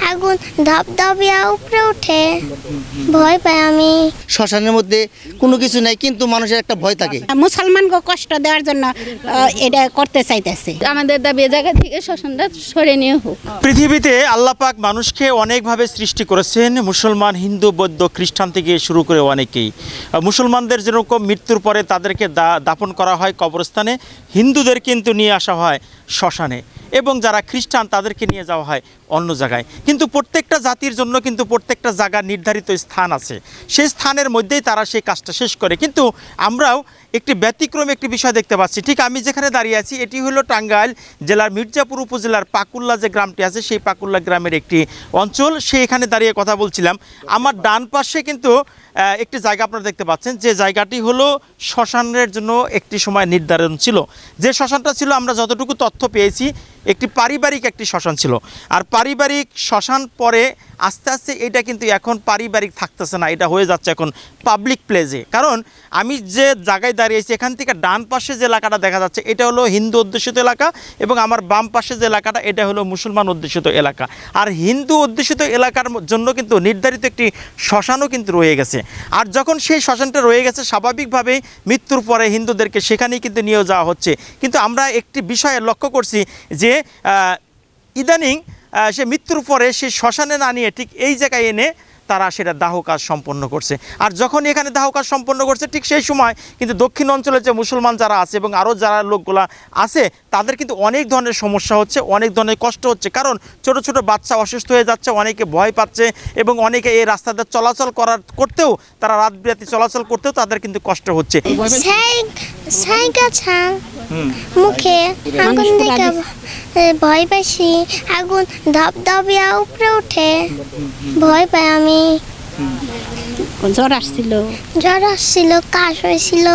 আগুন ধপধপিয়া উপরে ওঠে, ভয় পাই আমি। শ্মশানের মধ্যে কোনো কিছু নাই, কিন্তু মানুষের একটা ভয় থাকে। মুসলমানকে কষ্ট দেওয়ার জন্য এটা করতে চাইতেছে। আমাদের দাবি জায়গা থেকে শ্মশানটা সরে নিয়ে হোক। পৃথিবীতে আল্লাহ পাক মানুষকে অনেকভাবে সৃষ্টি করেছেন, মুসলমান, হিন্দু, বৌদ্ধ, খ্রিস্টান থেকে শুরু করে অনেকেই। মুসলমানদের যেরকম মৃত্যুর পরে তাদেরকে দাফন করা হয় কবরস্থানে, হিন্দুদের কিন্তু নিয়ে আসা হয় শ্মশানে, এবং যারা খ্রিস্টান তাদেরকে নিয়ে যাওয়া হয় অন্য জায়গায়। কিন্তু প্রত্যেকটা জাতির জন্য কিন্তু প্রত্যেকটা জায়গার নির্ধারিত স্থান আছে, সেই স্থানের মধ্যেই তারা সেই কাজটা শেষ করে। কিন্তু আমরাও একটি ব্যতিক্রম একটি বিষয় দেখতে পাচ্ছি। ঠিক আমি যেখানে দাঁড়িয়ে আছি এটি হলো টাঙ্গাইল জেলার মির্জাপুর উপজেলার পাকুল্লা যে গ্রামটি আছে, সেই পাকুল্লা গ্রামের একটি অঞ্চল। সেইখানে দাঁড়িয়ে কথা বলছিলাম। আমার ডান পাশে কিন্তু একটি জায়গা আপনারা দেখতে পাচ্ছেন, যে জায়গাটি হলো শ্মশানের জন্য একটি সময় নির্ধারণ ছিল। যে শ্মশানটা ছিল, আমরা যতটুকু তথ্য পেয়েছি, একটি পারিবারিক একটি শ্মশান ছিল। আর পারিবারিক শ্মশান পরে আস্তে আস্তে এটা কিন্তু এখন পারিবারিক থাকতেছে না, এটা হয়ে যাচ্ছে এখন পাবলিক প্লেসে। কারণ আমি যে জায়গায় দাঁড়িয়েছি এখান থেকে ডান পাশে যে এলাকাটা দেখা যাচ্ছে এটা হলো হিন্দু অধ্যুষিত এলাকা, এবং আমার বাম পাশে যে এলাকাটা এটা হলো মুসলমান অধ্যুষিত এলাকা। আর হিন্দু অধ্যুষিত এলাকার জন্য কিন্তু নির্ধারিত একটি শ্মশানও কিন্তু রয়ে গেছে। আর যখন সেই শ্মশানটা রয়ে গেছে, স্বাভাবিকভাবেই মৃত্যুর পরে হিন্দুদেরকে সেখানেই কিন্তু নিয়ে যাওয়া হচ্ছে। কিন্তু আমরা একটি বিষয়ে লক্ষ্য করছি যে ইদানিং সে মৃত্যুর পরে সে শ্মশানে না নিয়ে ঠিক এই জায়গায় এনে তারা সেটা দাহ কাজ সম্পন্ন করছে। আর যখন এখানে দাহ কাজ সম্পন্ন করছে, ঠিক সেই সময় কিন্তু দক্ষিণ অঞ্চলের যে মুসলমান যারা আছে এবং আরও যারা লোকগুলা আছে, তাদের কিন্তু অনেক ধরনের সমস্যা হচ্ছে, অনেক ধরনের কষ্ট হচ্ছে। কারণ ছোট ছোট বাচ্চা অসুস্থ হয়ে যাচ্ছে, অনেকে ভয় পাচ্ছে, এবং অনেকে এই রাস্তাতে চলাচল করতেও, তারা রাত বিরাতে চলাচল করতেও তাদের কিন্তু কষ্ট হচ্ছে। মুখে আগুন দেখে ভয় পাইছি, আগুন ধপধপিয়া উপরে ওঠে, ভয় পাই আমি। জ্বর আসছিল, কাশ হয়েছিল।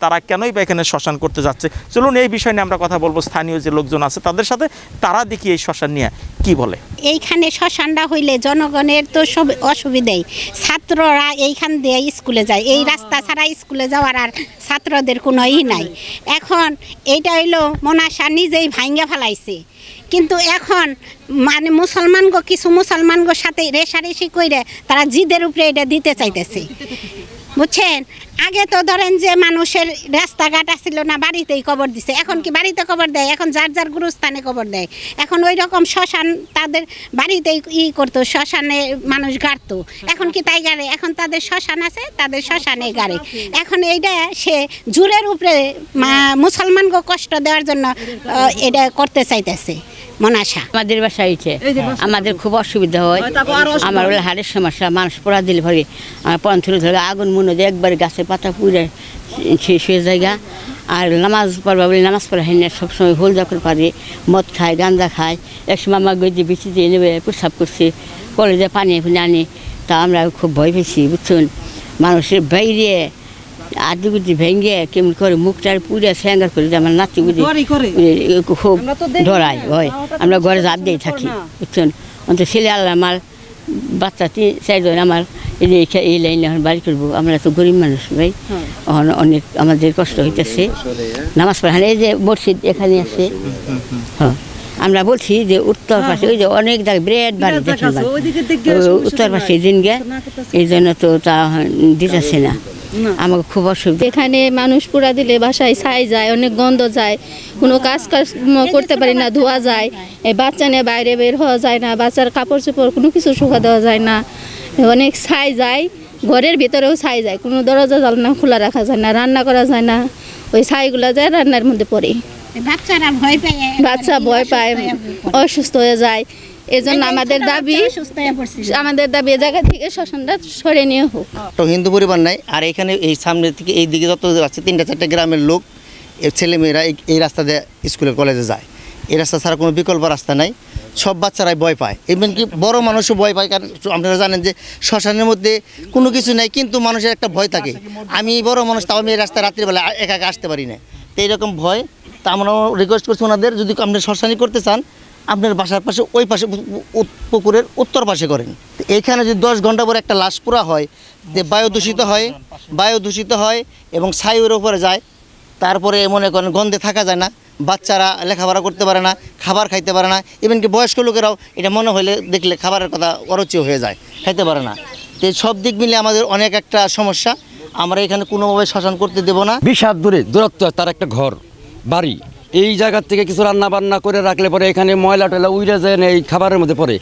তারা কেনই বা এখানে শ্মশান করতে যাচ্ছে, চলুন এই বিষয় নিয়ে আমরা কথা বলবো স্থানীয় যে লোকজন আছে তাদের সাথে। তারা দেখি এই শ্মশান নিয়ে কি বলে। এইখানে শ্মশানটা হইলে জনগণের তো সব অসুবিধাই। ছাত্ররা এইখান দিয়ে স্কুলে যায়, এই রাস্তা ছাড়া স্কুলে যাওয়ার আর ছাত্রদের কোনো নাই। এখন এইটা হইলো মনাশা নিজেই ভাঙ্গা ফেলাইছে, কিন্তু এখন মানে কিছু মুসলমানগোর সাথে রেশারেশি করে তারা জিদের উপরে এটা দিতে চাইতেছে, বুঝছেন। আগে তো ধরেন যে মানুষের রাস্তাঘাট আসছিল না, বাড়িতেই কবর দিছে। এখন কি বাড়িতে কবর দেয়? এখন যার যার গুরুস্থানে কবর দেয়। এখন ওই রকম শ্মশান তাদের বাড়িতেই করতো, শ্মশানে মানুষ গাড়তো। এখন কি তাই গাড়ে? এখন তাদের শ্মশান আছে, তাদের শ্মশানে গাড়ে। এখন এইটা সে জোরের উপরে মুসলমানকে কষ্ট দেওয়ার জন্য এটা করতে চাইতেছে মনাশা। আমাদের বাসায় হয়েছে, আমাদের খুব অসুবিধা হয়। আমার বলে হাড়ের সমস্যা, মানুষ পড়া দিলে ভরে আমার পন্থরে ধরে আগুন মনে দেয়, একবারে গাছের পাতা পুড়ে শেষ হয়ে জায়গা। আর নামাজ পড়বা বলে নামাজ পড়া হয় না, সবসময় হোল যখন পারে মদ খায়, গাঁজা খায়। একসময় আমার গদি বেশি দিয়ে নেবে প্রস্রাব করছে, কলেজে পানি আনি। তা আমরা খুব ভয় পেয়েছি, বুঝছেন। মানুষের বাইরে আদিগুদি ভেঙে কেমন করে মুখটার পুড়ে স্যাঙ্গার করে আমার নাতিগুদি খুব ডরায় ভয়। আমরা ঘরে রাত দিয়ে থাকি, বুঝছেন। অন্তত ছেলে আল্লাহ আমার বাচ্চা 4জন আমার এই লাইনে এখন বাড়ি করবো। আমরা তো গরিব মানুষ ভাই, অনেক আমাদের কষ্ট হইতেছে। নামাজ পড়ানো এই যে মসজিদ এখানে আছে, হ্যাঁ আমরা বলছি যে উত্তর পাশে ওই যে অনেক জায়গায় ব্রেড বাড়ি দেখেন, উত্তর পাশে দিন গে, এই জন্য তো তা দিতেছে না। আমাকে খুব অসুবিধা। এখানে মানুষ পুরা দিলে বাসায় ছাই যায়, অনেক গন্ধ যায়, কোনো কাজ করতে পারি না, ধোয়া যায়। এই বাচ্চা নিয়ে বাইরে বের হওয়া যায় না, বাচ্চার কাপড় চোপড় কোনো কিছু শুকা দেওয়া যায় না, অনেক ছাই যায়। ঘরের ভিতরেও ছাই যায়, কোনো দরজা জানলা খোলা রাখা যায় না, রান্না করা যায় না। ওই ছাইগুলা যায় রান্নার মধ্যে পড়ে, বাচ্চা ভয় পায়, অসুস্থ হয়ে যায়। এই জন্য আমাদের দাবি এ জায়গা থেকে শ্মশানটা সরে নিয়ে হোক। তো হিন্দু পরিবার নাই। আর এখানে এই সামনে থেকে এই দিকে যত আছে 3-4 গ্রামের লোক, ছেলেমেয়েরা এই রাস্তা দিয়ে স্কুলে কলেজে যায়। এই রাস্তা ছাড়া কোনো বিকল্প রাস্তা নাই। সব বাচ্চারাই ভয় পায়, ইভেন কি বড় মানুষও ভয় পায়। কারণ আপনারা জানেন যে শ্মশানের মধ্যে কোনো কিছু নেই, কিন্তু মানুষের একটা ভয় থাকে। আমি বড় মানুষ, তাও আমি এই রাস্তায় রাত্রিবেলা একা একা আসতে পারি না, তো এইরকম ভয়। তা আমরা রিকোয়েস্ট করছি ওনাদের, যদি আপনি শ্মশানি করতে চান আপনার বাসার পাশে ওই পাশে পুকুরের উত্তর পাশে করেন। এইখানে যদি 10 ঘন্টা পরে একটা লাশ পোড়া হয়, যে বায়ু দূষিত হয় এবং ছাইয়ের উপরে যায়, তারপরে মনে করেন গন্ধে থাকা যায় না, বাচ্চারা লেখাপড়া করতে পারে না, খাবার খাইতে পারে না, ইভেন কি বয়স্ক লোকেরাও এটা মনে হলে দেখলে খাবারের কথা অরুচিও হয়ে যায়, খাইতে পারে না। তো এই সব দিক মিলে আমাদের অনেক একটা সমস্যা। আমরা এখানে কোনোভাবে শ্মশান করতে দেব না। 20 হাত দূরে দূরত্ব তার একটা ঘর বাড়ি, এই জায়গার থেকে কিছু রান্না বান্না করে রাখলে পরে এখানে ময়লা টয়লা উড়ে যায় না, এই খাবারের মধ্যে পড়ে।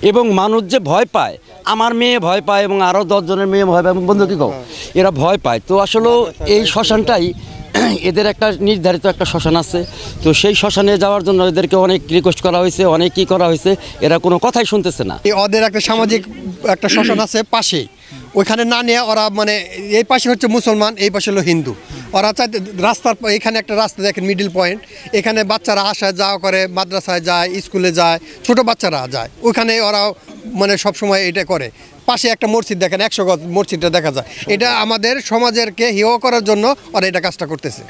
এবং মানুষ যে ভয় পায়, আমার মেয়ে ভয় পায় এবং আরও 10 জনের মেয়ে ভয় পায়, বন্ধু কী কও, এরা ভয় পায়। তো আসলে এই শ্মশানটাই এদের একটা নির্ধারিত একটা শ্মশান আছে। তো সেই শ্মশানে যাওয়ার জন্য এদেরকে অনেক রিকোয়েস্ট করা হয়েছে, অনেক কী করা হয়েছে, এরা কোনো কথাই শুনতেছে না। ওদের একটা সামাজিক একটা শ্মশান আছে পাশেই, ওইখানে না নিয়ে ওরা মানে এই পাশে হচ্ছে মুসলমান, এই পাশে হলো হিন্দু। ওরা চাইতে রাস্তার এখানে একটা রাস্তা দেখেন মিডিল পয়েন্ট, এখানে বাচ্চারা আসা যাওয়া করে, মাদ্রাসায় যায়, স্কুলে যায়, ছোট বাচ্চারা যায়, ওইখানে ওরা মানে সবসময় এটা করে। পাশে একটা মসজিদ দেখেন, 100 গজ মসজিদটা দেখা যায়। এটা আমাদের সমাজেরকে হেয় করার জন্য ওরা এটা কাজটা করতেছে।